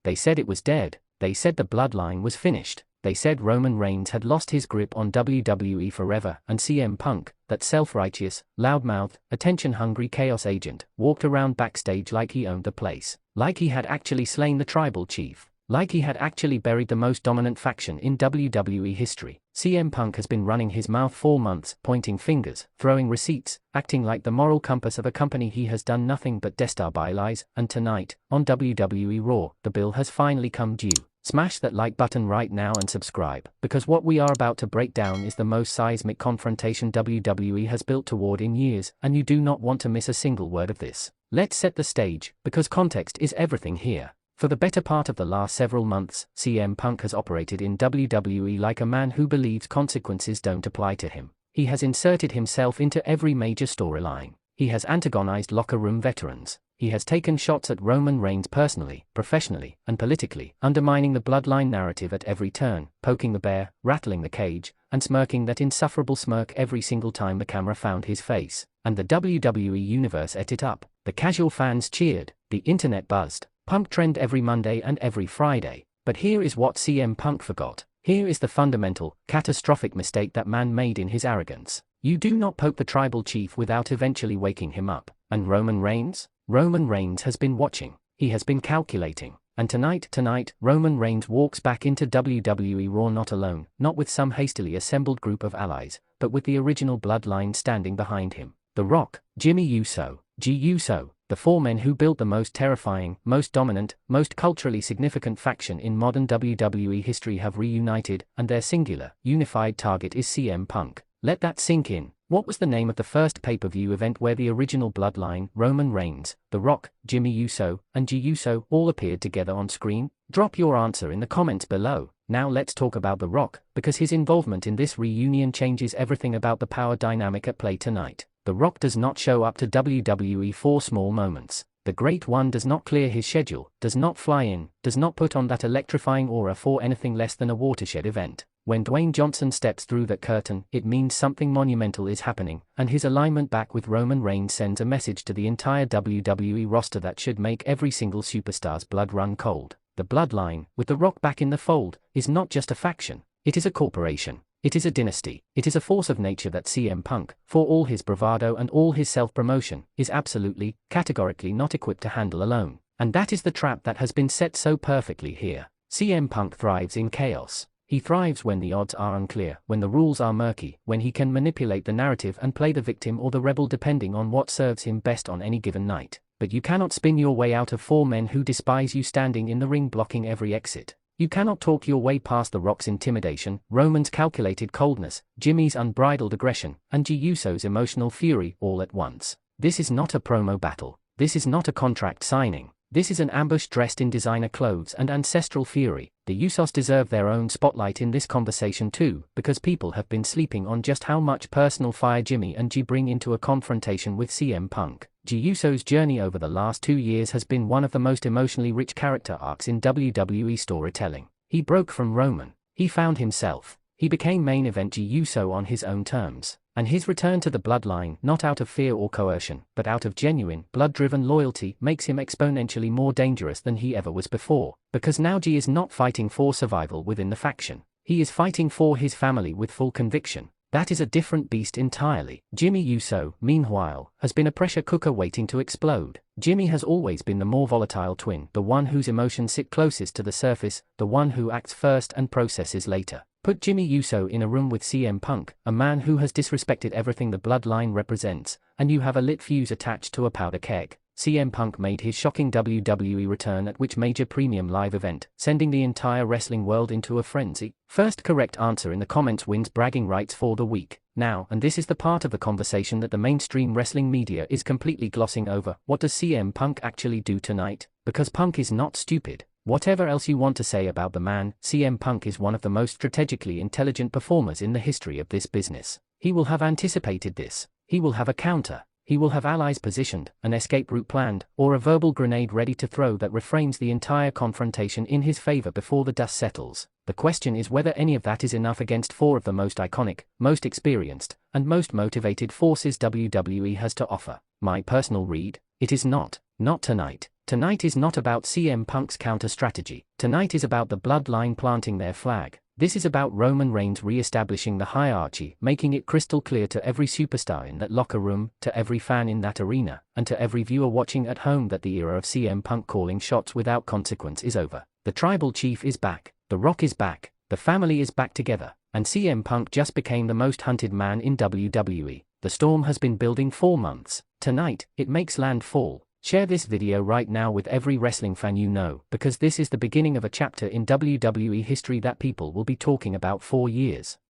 They said it was dead. They said the bloodline was finished. They said Roman Reigns had lost his grip on WWE forever, and CM Punk, that self-righteous, loudmouthed, attention-hungry chaos agent, walked around backstage like he owned the place, like he had actually slain the tribal chief, like he had actually buried the most dominant faction in WWE history. CM Punk has been running his mouth for months, pointing fingers, throwing receipts, acting like the moral compass of a company he has done nothing but destabilize, and tonight, on WWE Raw, the bill has finally come due. Smash that like button right now and subscribe, because what we are about to break down is the most seismic confrontation WWE has built toward in years, and you do not want to miss a single word of this. Let's set the stage, because context is everything here. For the better part of the last several months, CM Punk has operated in WWE like a man who believes consequences don't apply to him. He has inserted himself into every major storyline. He has antagonized locker room veterans. He has taken shots at Roman Reigns personally, professionally, and politically, undermining the bloodline narrative at every turn, poking the bear, rattling the cage, and smirking that insufferable smirk every single time the camera found his face. And the WWE Universe ate it up. The casual fans cheered, the internet buzzed. Punk trend every Monday and every Friday. But here is what CM Punk forgot. Here is the fundamental, catastrophic mistake that man made in his arrogance. You do not poke the tribal chief without eventually waking him up. And Roman Reigns? Roman Reigns has been watching. He has been calculating. And tonight, Roman Reigns walks back into WWE Raw not alone, not with some hastily assembled group of allies, but with the original bloodline standing behind him. The Rock, Jimmy Uso, G. Uso, the four men who built the most terrifying, most dominant, most culturally significant faction in modern WWE history have reunited, and their singular, unified target is CM Punk. Let that sink in. What was the name of the first pay-per-view event where the original bloodline, Roman Reigns, The Rock, Jimmy Uso, and G. Uso all appeared together on screen? Drop your answer in the comments below. Now let's talk about The Rock, because his involvement in this reunion changes everything about the power dynamic at play tonight. The Rock does not show up to WWE for small moments. The Great One does not clear his schedule, does not fly in, does not put on that electrifying aura for anything less than a watershed event. When Dwayne Johnson steps through that curtain, it means something monumental is happening, and his alignment back with Roman Reigns sends a message to the entire WWE roster that should make every single superstar's blood run cold. The Bloodline, with The Rock back in the fold, is not just a faction, it is a corporation. It is a dynasty. It is a force of nature that CM Punk, for all his bravado and all his self-promotion, is absolutely, categorically not equipped to handle alone. And that is the trap that has been set so perfectly here. CM Punk thrives in chaos. He thrives when the odds are unclear, when the rules are murky, when he can manipulate the narrative and play the victim or the rebel depending on what serves him best on any given night. But you cannot spin your way out of four men who despise you standing in the ring blocking every exit. You cannot talk your way past The Rock's intimidation, Roman's calculated coldness, Jimmy's unbridled aggression, and G. Uso's emotional fury all at once. This is not a promo battle. This is not a contract signing. This is an ambush dressed in designer clothes and ancestral fury. The Usos deserve their own spotlight in this conversation too, because people have been sleeping on just how much personal fire Jimmy and G bring into a confrontation with CM Punk. G. Uso's journey over the last 2 years has been one of the most emotionally rich character arcs in WWE storytelling. He broke from Roman. He found himself. He became main event G. Uso on his own terms. And his return to the bloodline, not out of fear or coercion, but out of genuine, blood-driven loyalty, makes him exponentially more dangerous than he ever was before. Because now G is not fighting for survival within the faction. He is fighting for his family with full conviction. That is a different beast entirely. Jimmy Uso, meanwhile, has been a pressure cooker waiting to explode. Jimmy has always been the more volatile twin, the one whose emotions sit closest to the surface, the one who acts first and processes later. Put Jimmy Uso in a room with CM Punk, a man who has disrespected everything the bloodline represents, and you have a lit fuse attached to a powder keg. CM Punk made his shocking WWE return at which major premium live event, sending the entire wrestling world into a frenzy? First correct answer in the comments wins bragging rights for the week. Now, and this is the part of the conversation that the mainstream wrestling media is completely glossing over, what does CM Punk actually do tonight? Because Punk is not stupid. Whatever else you want to say about the man, CM Punk is one of the most strategically intelligent performers in the history of this business. He will have anticipated this. He will have a counter. He will have allies positioned, an escape route planned, or a verbal grenade ready to throw that reframes the entire confrontation in his favor before the dust settles. The question is whether any of that is enough against four of the most iconic, most experienced, and most motivated forces WWE has to offer. My personal read? It is not. Not tonight. Tonight is not about CM Punk's counter-strategy. Tonight is about the Bloodline planting their flag. This is about Roman Reigns re-establishing the hierarchy, making it crystal clear to every superstar in that locker room, to every fan in that arena, and to every viewer watching at home that the era of CM Punk calling shots without consequence is over. The tribal chief is back, The Rock is back, the family is back together, and CM Punk just became the most hunted man in WWE. The storm has been building for months. Tonight, it makes landfall. Share this video right now with every wrestling fan you know, because this is the beginning of a chapter in WWE history that people will be talking about for years.